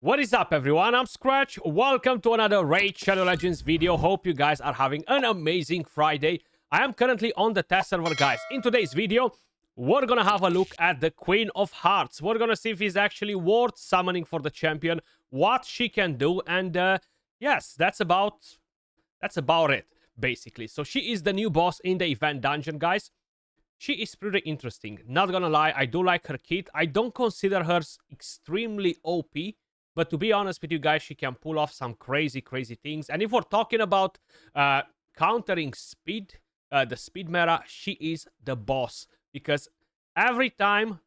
What is up, everyone? I'm Skratch. Welcome to another Raid Shadow Legends video. Hope you guys are having an amazing Friday. I am currently on the test server, guys. In today's video, we're gonna have a look at the Queen of Hearts. We're gonna see if he's actually worth summoning for the champion, what she can do, and yes, that's about it, basically. So she is the new boss in the event dungeon, guys. She is pretty interesting. Not gonna lie, I do like her kit. I don't consider her extremely OP. But to be honest with you guys, she can pull off some crazy things. And if we're talking about countering speed, the speed meta, she is the boss. Because every time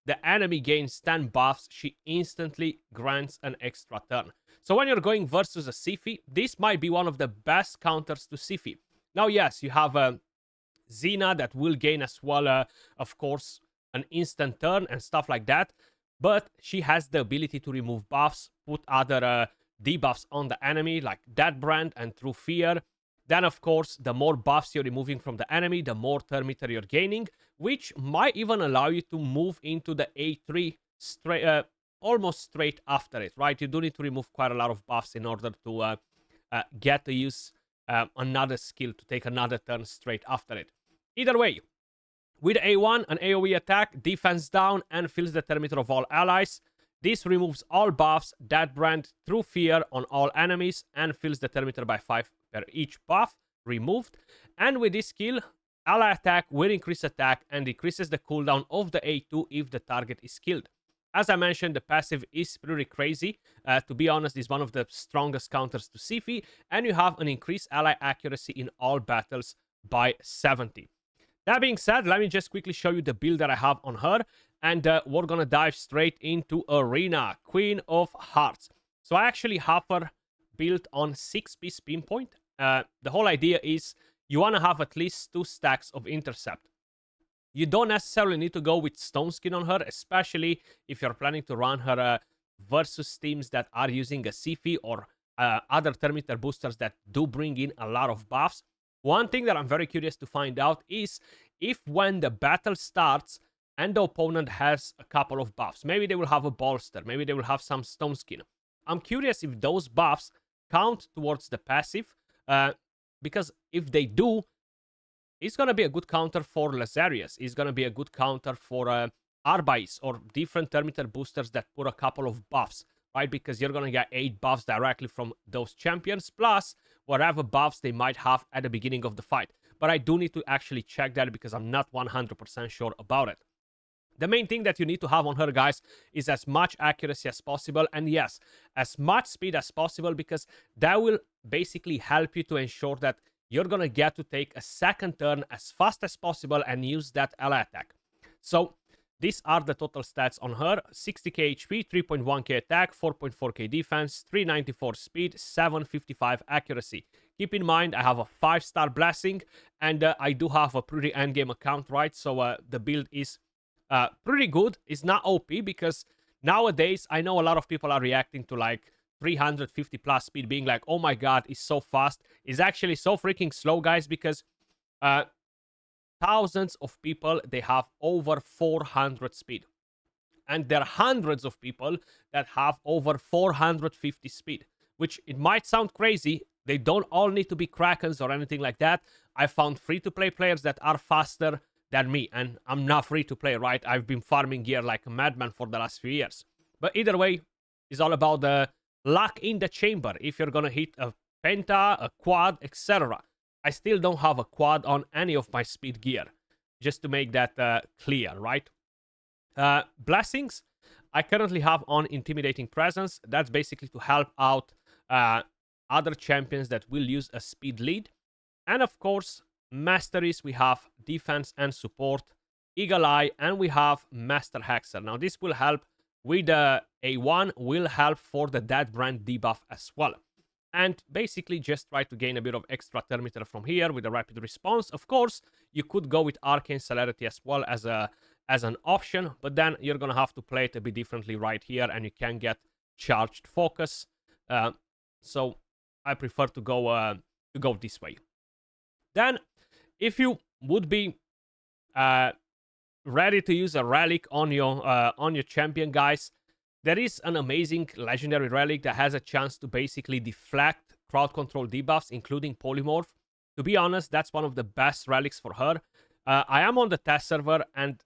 the enemy gains 10 buffs, she instantly grants an extra turn. So when you're going versus a Siphi, this might be one of the best counters to Siphi. Now, yes, you have Xena that will gain as well, of course, an instant turn and stuff like that. But she has the ability to remove buffs, put other debuffs on the enemy, like Dead Brand and Through Fear. Then, of course, the more buffs you're removing from the enemy, the more turn meter you're gaining, which might even allow you to move into the A3 straight, almost straight after it, right? You do need to remove quite a lot of buffs in order to get to use another skill to take another turn straight after it. Either way, with A1, an AoE attack, defense down, and fills the turn meter of all allies. This removes all buffs, Dead Brand, Through Fear on all enemies, and fills the turn meter by 5 per each buff removed. And with this skill, ally attack will increase attack and decreases the cooldown of the A2 if the target is killed. As I mentioned, the passive is pretty crazy. To be honest, it's one of the strongest counters to Siphi, and you have an increased ally accuracy in all battles by 70. That being said, let me just quickly show you the build that I have on her. And we're going to dive straight into Arena, Queen of Hearts. So I actually have her built on 6-piece pinpoint. The whole idea is you want to have at least 2 stacks of intercept. You don't necessarily need to go with Stone Skin on her, especially if you're planning to run her versus teams that are using a Siphi or other turn meter boosters that do bring in a lot of buffs. One thing that I'm very curious to find out is if when the battle starts and the opponent has a couple of buffs, maybe they will have a bolster, maybe they will have some stone skin. I'm curious if those buffs count towards the passive, because if they do, it's going to be a good counter for Lazarius. It's going to be a good counter for Arbais or different turn meter boosters that put a couple of buffs, right? Because you're going to get 8 buffs directly from those champions, plus whatever buffs they might have at the beginning of the fight. But I do need to actually check that because I'm not 100% sure about it. The main thing that you need to have on her, guys, is as much accuracy as possible. And yes, as much speed as possible, because that will basically help you to ensure that you're going to get to take a second turn as fast as possible and use that ally attack. So these are the total stats on her. 60k HP, 3.1k attack, 4.4k defense, 394 speed, 755 accuracy. Keep in mind, I have a 5-star blessing, and I do have a pretty endgame account, right? So the build is pretty good. It's not OP, because nowadays, I know a lot of people are reacting to like 350 plus speed, being like, oh my god, it's so fast. It's actually so freaking slow, guys, because thousands of people, they have over 400 speed. And there are hundreds of people that have over 450 speed, which it might sound crazy. They don't all need to be Krakens or anything like that. I found free-to-play players that are faster than me, and I'm not free-to-play, right? I've been farming gear like a madman for the last few years. But either way, it's all about the luck in the chamber. If you're gonna hit a penta, a quad, etc. I still don't have a quad on any of my speed gear, just to make that clear, right? Blessings, I currently have on Intimidating Presence. That's basically to help out other champions that will use a speed lead. And of course, Masteries, we have Defense and Support, Eagle Eye, and we have Master Hexer. Now, this will help with A1, will help for the Dead Brand debuff as well. And basically just try to gain a bit of extra turn meter from here with a rapid response. Of course, you could go with Arcane Celerity as well as an option, but then you're going to have to play it a bit differently right here, and you can get charged focus. So I prefer to go this way. Then, if you would be ready to use a relic on your champion, guys, there is an amazing legendary relic that has a chance to basically deflect crowd control debuffs, including Polymorph. To be honest, that's one of the best relics for her. I am on the test server, and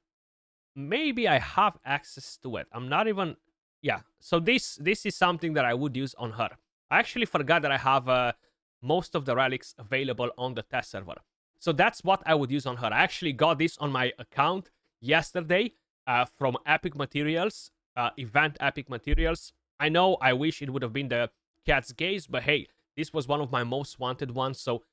maybe I have access to it. I'm not even... Yeah, so this is something that I would use on her. I actually forgot that I have most of the relics available on the test server. So that's what I would use on her. I actually got this on my account yesterday from Epic Materials, event Epic Materials. I know I wish it would have been the Cat's Gaze, but hey, this was one of my most wanted ones. So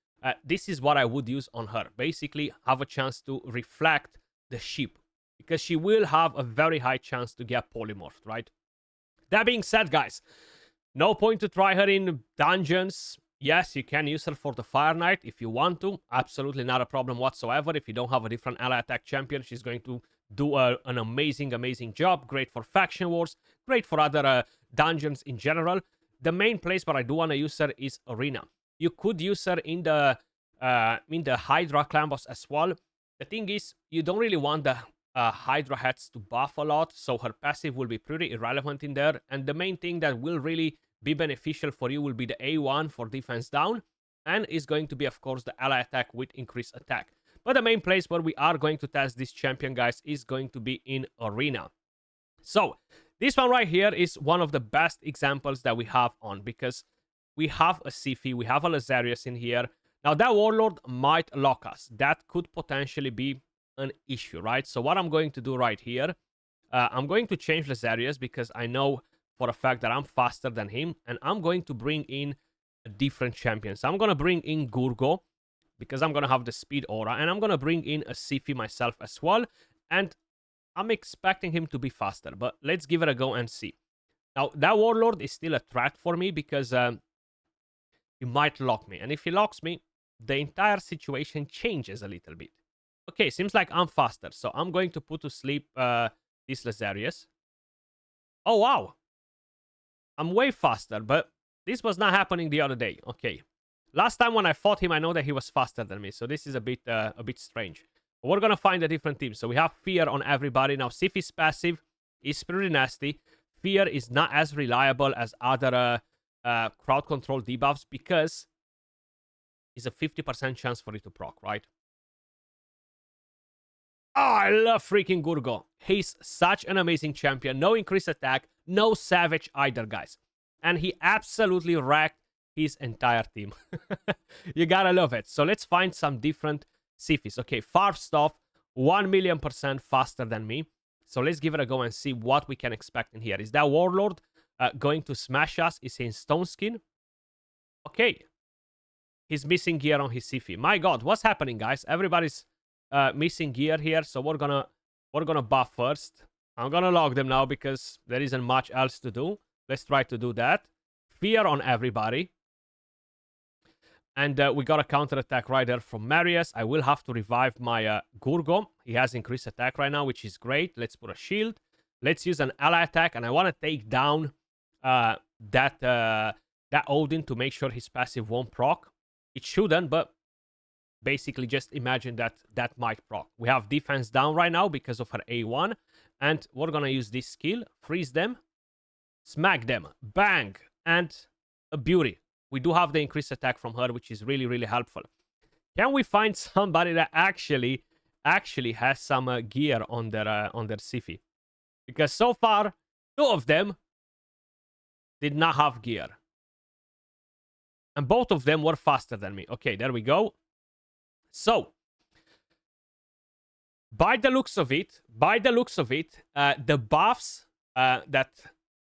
this is what I would use on her. Basically, have a chance to reflect the sheep, because she will have a very high chance to get polymorphed, right? That being said, guys, no point to try her in dungeons. Yes, you can use her for the Fire Knight if you want to. Absolutely not a problem whatsoever. If you don't have a different ally attack champion, she's going to do an amazing, amazing job. Great for faction wars. Great for other dungeons in general. The main place where I do want to use her is Arena. You could use her in the Hydra clan boss as well. The thing is, you don't really want the Hydra heads to buff a lot, so her passive will be pretty irrelevant in there. And the main thing that will really be beneficial for you will be the A1 for defense down, and is going to be, of course, the ally attack with increased attack. But the main place where we are going to test this champion, guys, is going to be in Arena. So this one right here is one of the best examples that we have on, because we have a Siphi, we have a Lazarius in here. Now that Warlord might lock us. That could potentially be an issue, right? So what I'm going to do right here, I'm going to change Lazarius, because I know for a fact that I'm faster than him, and I'm going to bring in a different champion. So I'm going to bring in Gurgo, because I'm going to have the speed aura, and I'm going to bring in a Siphi myself as well, and I'm expecting him to be faster, but let's give it a go and see. Now, that Warlord is still a threat for me, because he might lock me, and if he locks me, the entire situation changes a little bit. Okay, seems like I'm faster, so I'm going to put to sleep this Lazarius. Oh, wow. I'm way faster, but this was not happening the other day. Okay. Last time when I fought him, I know that he was faster than me, so this is a bit strange. But we're going to find a different team. So we have Fear on everybody. Now, Siphi's passive is pretty nasty. Fear is not as reliable as other crowd control debuffs, because it's a 50% chance for it to proc, right? Oh, I love freaking Gurgo. He's such an amazing champion. No increased attack, no savage either, guys. And he absolutely wrecked his entire team. You gotta love it. So let's find some different Siphis. Okay, first off, 1,000,000% faster than me. So let's give it a go and see what we can expect in here. Is that Warlord going to smash us? Is he in Stone Skin? Okay. He's missing gear on his Siphi. My god, what's happening, guys? Everybody's missing gear here, so we're gonna buff first. I'm gonna log them now because there isn't much else to do. Let's try to do that. Fear on everybody. And we got a counter attack right there from Marius. I will have to revive my Gurgo. He has increased attack right now, which is great. Let's put a shield. Let's use an ally attack, and I want to take down that Odin to make sure his passive won't proc. It shouldn't, but basically just imagine that might proc. We have defense down right now because of her A1, and we're gonna use this skill, freeze them, smack them, bang, and a beauty. We do have the increased attack from her, which is really, really helpful. Can we find somebody that actually has some gear on their Siphi? Because so far, 2 of them did not have gear. And both of them were faster than me. Okay, there we go. So, by the looks of it, the buffs that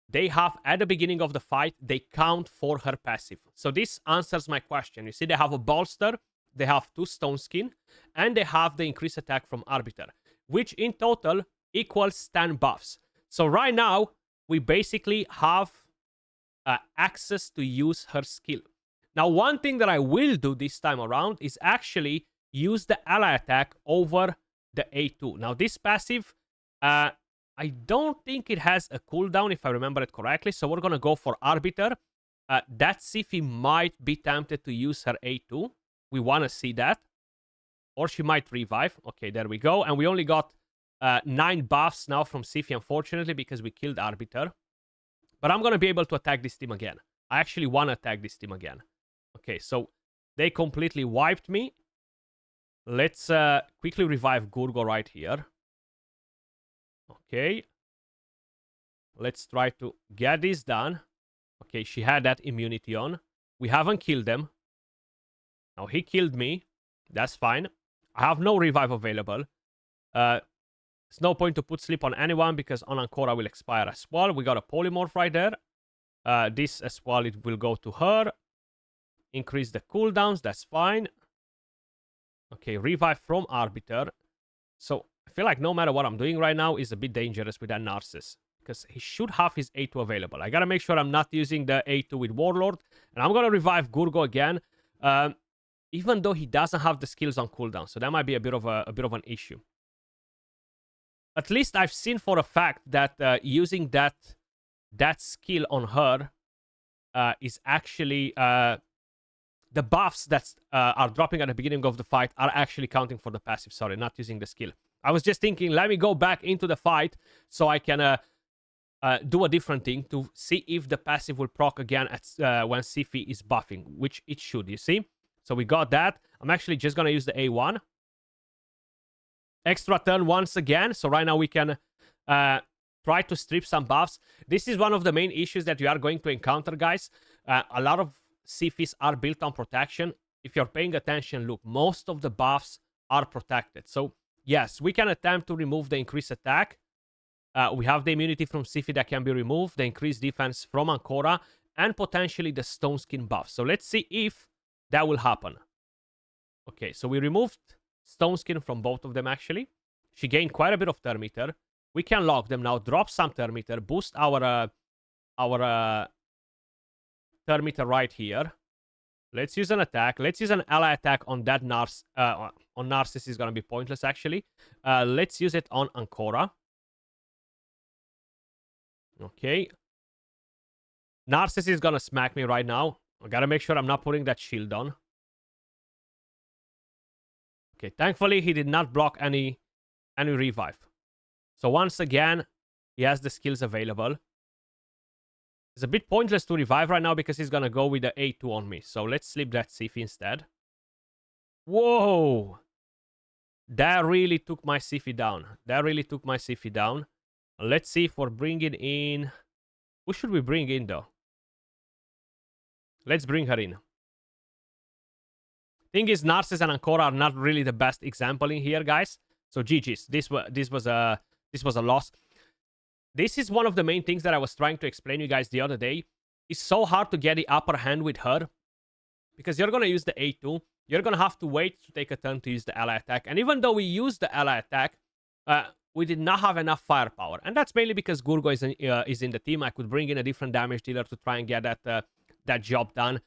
they have at the beginning of the fight, they count for her passive. So this answers my question. You see, they have a bolster, they have 2 stone skin, and they have the increased attack from Arbiter, which in total equals 10 buffs. So right now, we basically have access to use her skill. Now, one thing that I will do this time around is actually use the ally attack over the A2. Now, this passive, I don't think it has a cooldown, if I remember it correctly. So we're going to go for Arbiter. That Siphi might be tempted to use her A2. We want to see that. Or she might revive. Okay, there we go. And we only got 9 buffs now from Siphi, unfortunately, because we killed Arbiter. But I'm going to be able to attack this team again. I actually want to attack this team again. Okay, so they completely wiped me. Let's quickly revive Gurgo right here. Okay. Let's try to get this done. Okay, she had that immunity on. We haven't killed them. Now, he killed me. That's fine. I have no revive available. There's no point to put sleep on anyone because on Ancora will expire as well. We got a polymorph right there. This as well, it will go to her. Increase the cooldowns. That's fine. Okay, revive from Arbiter. So, I feel like no matter what I'm doing right now is a bit dangerous with that Narcissus. Because he should have his A2 available. I gotta make sure I'm not using the A2 with Warlord. And I'm gonna revive Gurgo again. Even though he doesn't have the skills on cooldown. So that might be a bit of an issue. At least I've seen for a fact that using that skill on her is actually... the buffs that are dropping at the beginning of the fight are actually counting for the passive. Sorry, not using the skill. I was just thinking, let me go back into the fight so I can do a different thing to see if the passive will proc again at when Siphi is buffing, which it should, you see? So we got that. I'm actually just going to use the A1. Extra turn once again. So right now we can try to strip some buffs. This is one of the main issues that you are going to encounter, guys. A lot of Siphis are built on protection. If you're paying attention, look, most of the buffs are protected. So yes, we can attempt to remove the increased attack. We have the immunity from Siphi that can be removed, the increased defense from Ancora, and potentially the Stone Skin buff. So let's see if that will happen. Okay, so we removed Stone Skin from both of them, actually. She gained quite a bit of turn meter. We can lock them now, drop some turn meter, boost our turn meter right here. Let's use an attack. Let's use an ally attack on that on Narcissus is going to be pointless, actually. Let's use it on Ancora. Okay. Narcissus is going to smack me right now. I got to make sure I'm not putting that shield on. Okay, thankfully, he did not block any revive. So once again, he has the skills available. It's a bit pointless to revive right now because he's going to go with the A2 on me. So let's sleep that Siphi instead. Whoa! That really took my Siphi down. That really took my Siphi down. Let's see if we're bringing in... Who should we bring in, though? Let's bring her in. Thing is, Narcissus and Ancora are not really the best example in here, guys. So GG's. This was a loss. This is one of the main things that I was trying to explain to you guys the other day. It's so hard to get the upper hand with her. Because you're going to use the A2. You're going to have to wait to take a turn to use the ally attack. And even though we used the ally attack, we did not have enough firepower. And that's mainly because Gurgo is in the team. I could bring in a different damage dealer to try and get that job done.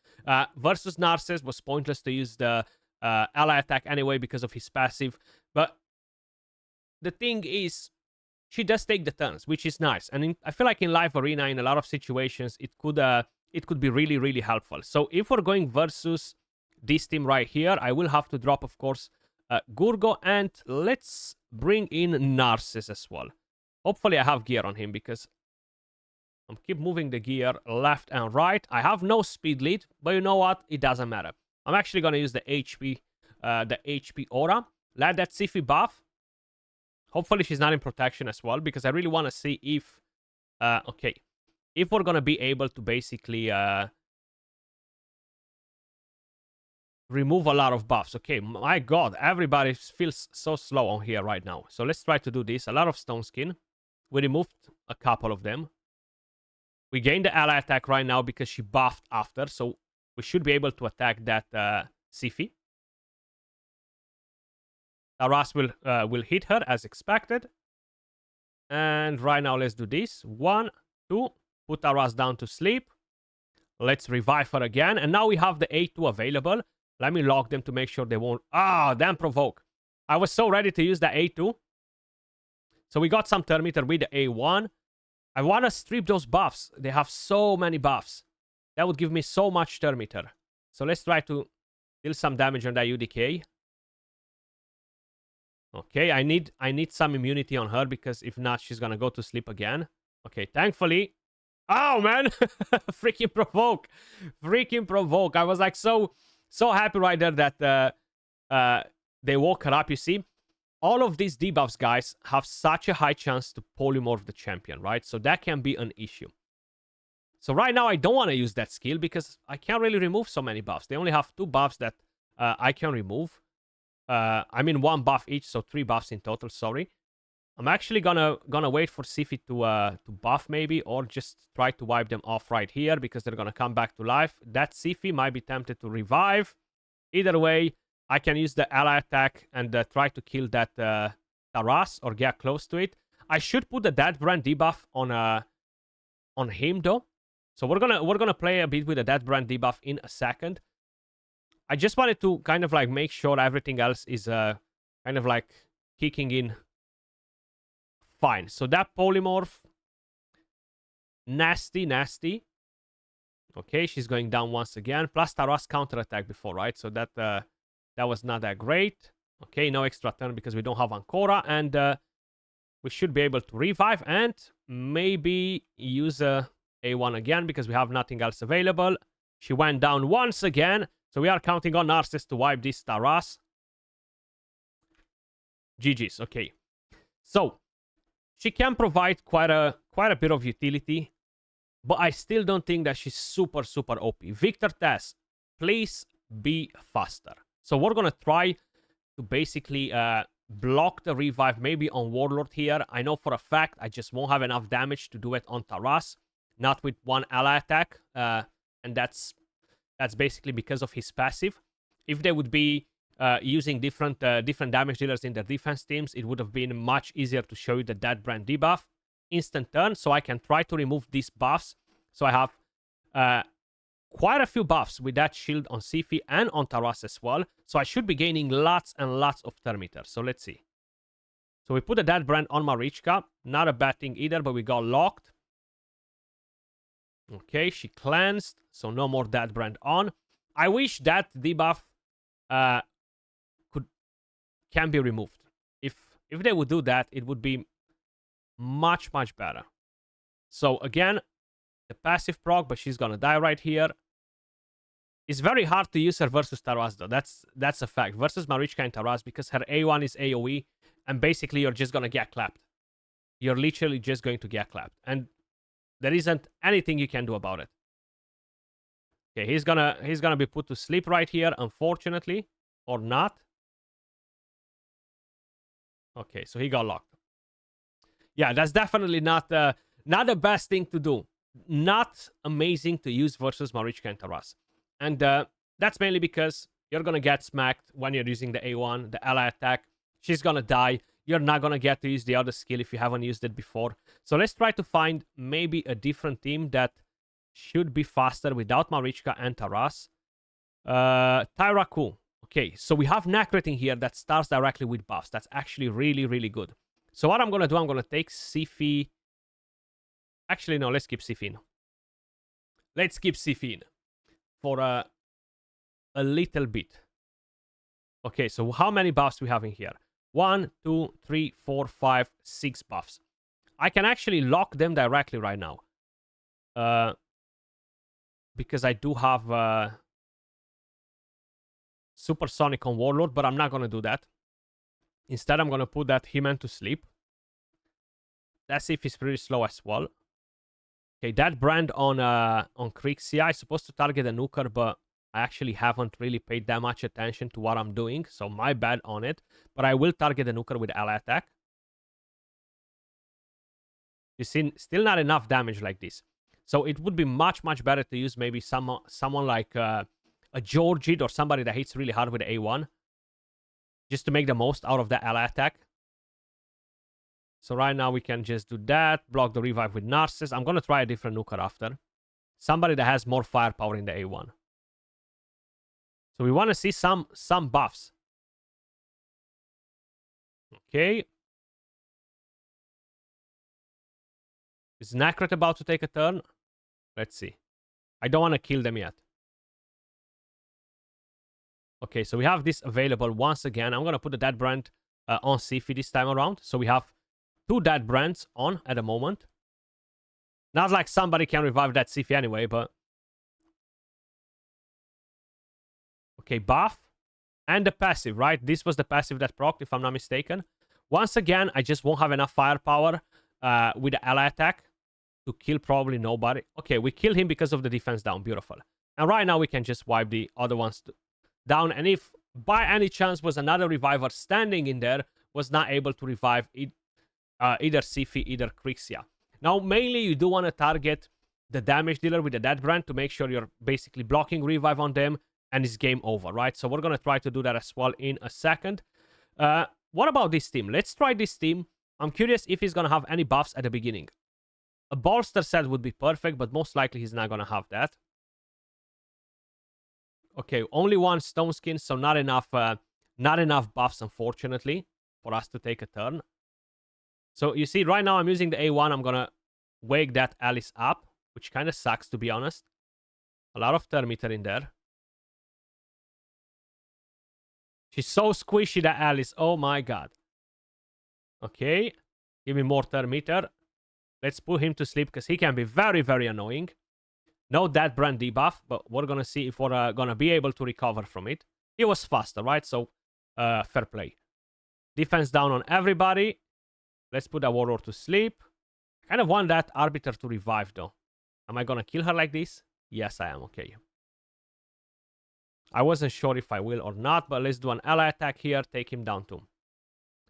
Versus Narcissus was pointless to use the ally attack anyway because of his passive. But the thing is, she does take the turns, which is nice. And I feel like in live arena, in a lot of situations, it could be really, really helpful. So if we're going versus this team right here, I will have to drop, of course, Gurgo. And let's bring in Narcissus as well. Hopefully I have gear on him because I'm keep moving the gear left and right. I have no speed lead, but you know what? It doesn't matter. I'm actually going to use the HP aura. Let that Siphi buff. Hopefully she's not in protection as well, because I really want to see if... okay. If we're going to be able to basically... remove a lot of buffs. Okay, my god, everybody feels so slow on here right now. So let's try to do this. A lot of Stone Skin. We removed a couple of them. We gained the ally attack right now because she buffed after. So we should be able to attack that Siphi. Taras will hit her as expected. And right now, let's do this. 1, 2. Put Taras down to sleep. Let's revive her again. And now we have the A2 available. Let me lock them to make sure they won't... Ah, damn provoke. I was so ready to use the A2. So we got some turn meter with the A1. I want to strip those buffs. They have so many buffs. That would give me so much turn meter. So let's try to deal some damage on that UDK. Okay, I need some immunity on her because if not, she's gonna go to sleep again. Okay, thankfully, Oh, man. Freaking provoke. Freaking provoke. I was like so happy right there that they woke her up. You see, all of these debuffs, guys, have such a high chance to polymorph the champion, right? So that can be an issue. So right now, I don't want to use that skill because I can't really remove so many buffs. They only have 2 buffs that I can remove. I mean, 1 buff each, so 3 buffs in total, sorry. I'm actually gonna wait for Siphi to buff maybe, or just try to wipe them off right here because they're gonna come back to life. That Siphi might be tempted to revive. Either way, I can use the ally attack and try to kill that Taras or get close to it. I should put the Dead Brand debuff on him though. So we're gonna play a bit with the Dead Brand debuff in a second. I just wanted to kind of like make sure everything else is kind of like kicking in fine. So that polymorph, nasty. Okay, she's going down once again. Plus Taras counterattack before, right? So that was not that great. Okay, no extra turn because we don't have Ancora, and we should be able to revive and maybe use A1 again because we have nothing else available. She went down once again, so we are counting on Narcissus to wipe this Taras. GG's, okay. So she can provide quite a bit of utility, but I still don't think that she's super OP. Victor Tess, please be faster. So we're gonna try to basically block the revive maybe on Warlord here. I know for a fact I just won't have enough damage to do it on Taras, not with 1 ally attack, and that's basically because of his passive. If they would be using different damage dealers in their defense teams, it would have been much easier to show you the Dead Brand debuff. Instant turn, so I can try to remove these buffs. So I have quite a few buffs with that shield on Siphi and on Taras as well. So I should be gaining lots and lots of turn meters. So let's see. So we put the Dead Brand on Marichka. Not a bad thing either, but we got locked. Okay, she cleansed, so no more Dead Brand on. I wish that debuff can be removed. If they would do that, it would be much better. So again, the passive proc, but she's gonna die right here. It's very hard to use her versus Taras though. That's a fact. Versus Marichka and Taras, because her A1 is AoE, and basically you're just gonna get clapped. You're literally just going to get clapped, and there isn't anything you can do about it. Okay, he's gonna be put to sleep right here, unfortunately, or not. Okay, so he got locked. Yeah, that's definitely not the best thing to do. Not amazing to use versus Marichka and Taras. And that's mainly because you're gonna get smacked when you're using the A1, the ally attack. She's gonna die. You're not gonna get to use the other skill if you haven't used it before. So let's try to find maybe a different team that should be faster without Marichka and Taras. Tyraku. Okay, so we have Necrating here that starts directly with buffs. That's actually really good. So what I'm gonna do, I'm gonna take Siphi. Actually, no, let's keep Siphi in. Let's keep Siphi in for a little bit. Okay, so how many buffs we have in here? 1, 2, 3, 4, 5, 6 buffs. I can actually lock them directly right now. Because I do have Supersonic on Warlord, but I'm not going to do that. Instead, I'm going to put that He-Man to sleep. Let's see if he's pretty slow as well. Okay, that brand on Krixia, I'm supposed to target a nuker, but I actually haven't really paid that much attention to what I'm doing, so my bad on it. But I will target the nuker with ally attack. You see, still not enough damage like this. So it would be much better to use maybe someone like a Georgid or somebody that hits really hard with A1. Just to make the most out of the ally attack. So right now we can just do that. Block the revive with Narcissus. I'm going to try a different nuker after. Somebody that has more firepower in the A1. So we want to see some buffs. Okay. Is Necrat about to take a turn? Let's see. I don't want to kill them yet. Okay, so we have this available once again. I'm going to put the Dead Brand on Siphi this time around. So we have 2 Dead Brands on at the moment. Not like somebody can revive that Siphi anyway, but... Okay, buff. And the passive, right? This was the passive that procced, if I'm not mistaken. Once again, I just won't have enough firepower with the ally attack to kill probably nobody. Okay, we kill him because of the defense down. Beautiful. And right now we can just wipe the other ones down. And if by any chance was another reviver standing in there, was not able to revive either Siphi, either Crixia. Now, mainly you do want to target the damage dealer with the Dead Brand to make sure you're basically blocking revive on them and it's game over, right? So we're going to try to do that as well in a second. What about this team? Let's try this team. I'm curious if he's going to have any buffs at the beginning. A bolster set would be perfect, but most likely he's not going to have that. Okay, only one stone skin, so not enough buffs, unfortunately, for us to take a turn. So you see, right now I'm using the A1. I'm going to wake that Alice up, which kind of sucks, to be honest. A lot of turn meter in there. She's so squishy, that Alice. Oh my god. Okay. Give me more turn meter. Let's put him to sleep because he can be very, very annoying. No Dead Brand debuff, but we're going to see if we're going to be able to recover from it. He was faster, right? So, fair play. Defense down on everybody. Let's put that Warlord to sleep. I kind of want that Arbiter to revive, though. Am I going to kill her like this? Yes, I am. Okay. I wasn't sure if I will or not, but let's do an ally attack here. Take him down too.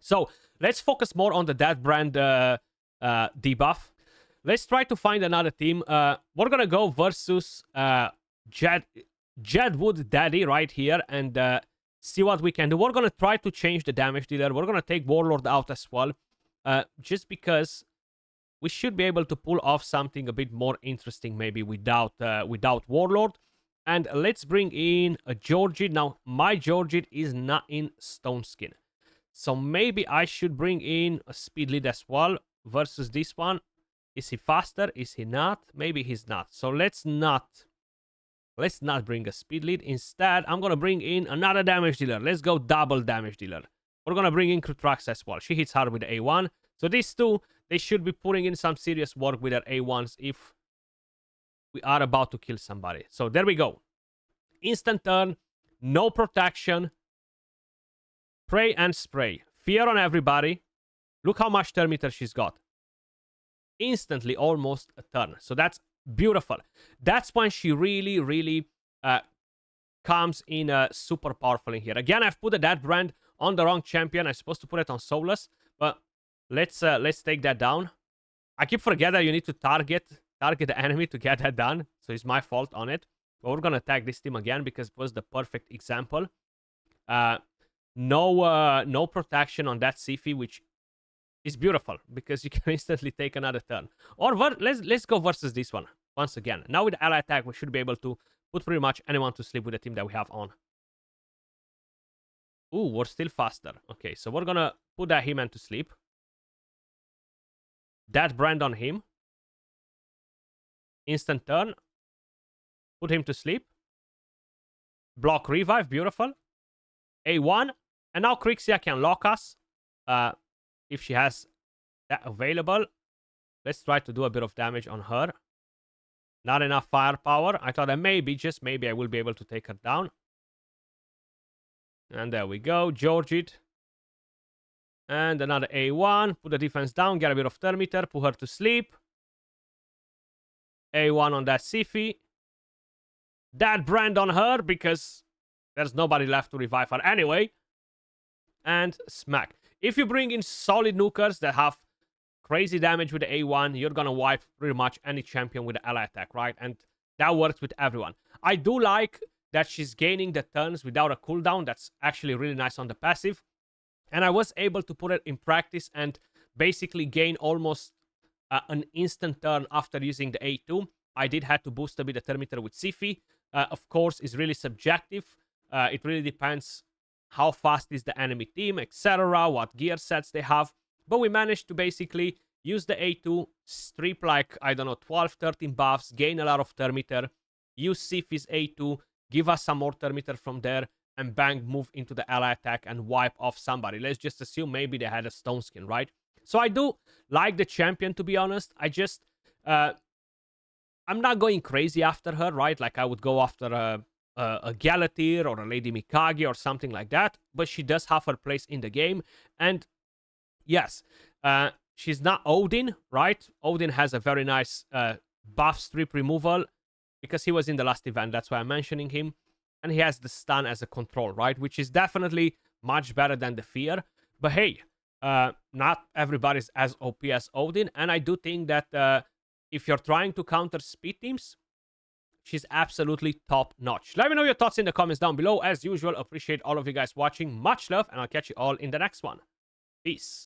So, let's focus more on the Dead Brand debuff. Let's try to find another team. We're going to go versus Jedwood Daddy right here and see what we can do. We're going to try to change the damage dealer. We're going to take Warlord out as well. Just because we should be able to pull off something a bit more interesting maybe without Warlord. And let's bring in a Georgid. Now, my Georgid is not in Stone Skin. So maybe I should bring in a Speed Lead as well versus this one. Is he faster? Is he not? Maybe he's not. So let's not bring a Speed Lead. Instead, I'm going to bring in another damage dealer. Let's go double damage dealer. We're going to bring in Krutrax as well. She hits hard with the A1. So these two, they should be putting in some serious work with their A1s if we are about to kill somebody. So there we go. Instant turn. No protection. Pray and spray. Fear on everybody. Look how much turn meter she's got. Instantly almost a turn. So that's beautiful. That's when she really, really comes in super powerful in here. Again, I've put a Dead Brand on the wrong champion. I'm supposed to put it on Soulless, but let's take that down. I keep forgetting that you need to target the enemy to get that done. So it's my fault on it. But we're gonna attack this team again because it was the perfect example. No protection on that Siphi, which is beautiful because you can instantly take another turn. Or let's go versus this one once again. Now with ally attack, we should be able to put pretty much anyone to sleep with the team that we have on. Ooh, we're still faster. Okay, so we're gonna put that He-Man to sleep. That Brand on him. Instant turn. Put him to sleep. Block revive, beautiful. A1. And now Crixia can lock us. If she has that available. Let's try to do a bit of damage on her. Not enough firepower. I thought that maybe, just maybe, I will be able to take her down. And there we go. Georgid. And another A1. Put the defense down. Get a bit of turn meter. Put her to sleep. A1 on that Siphi. That Brand on her because there's nobody left to revive her anyway. And smack. If you bring in solid nukers that have crazy damage with the A1, you're gonna wipe pretty much any champion with the ally attack, right? And that works with everyone. I do like that she's gaining the turns without a cooldown. That's actually really nice on the passive. And I was able to put it in practice and basically gain almost an instant turn after using the A2. I did have to boost a bit the turn meter with Siphi. Of course, it's really subjective. It really depends how fast is the enemy team, etc., what gear sets they have. But we managed to basically use the A2, strip like, I don't know, 12, 13 buffs, gain a lot of turn meter, use Siphi's A2, give us some more turn meter from there, and bang, move into the ally attack and wipe off somebody. Let's just assume maybe they had a stone skin, right? So I do like the champion, to be honest. I just I'm not going crazy after her, right? Like I would go after a Galatir or a Lady Mikage or something like that. But she does have her place in the game. And yes, she's not Odin, right? Odin has a very nice buff strip removal because he was in the last event. That's why I'm mentioning him. And he has the stun as a control, right? Which is definitely much better than the fear. But hey, not everybody's as OP as Odin. And I do think that if you're trying to counter speed teams, she's absolutely top notch. Let me know your thoughts in the comments down below. As usual, appreciate all of you guys watching. Much love, and I'll catch you all in the next one. Peace.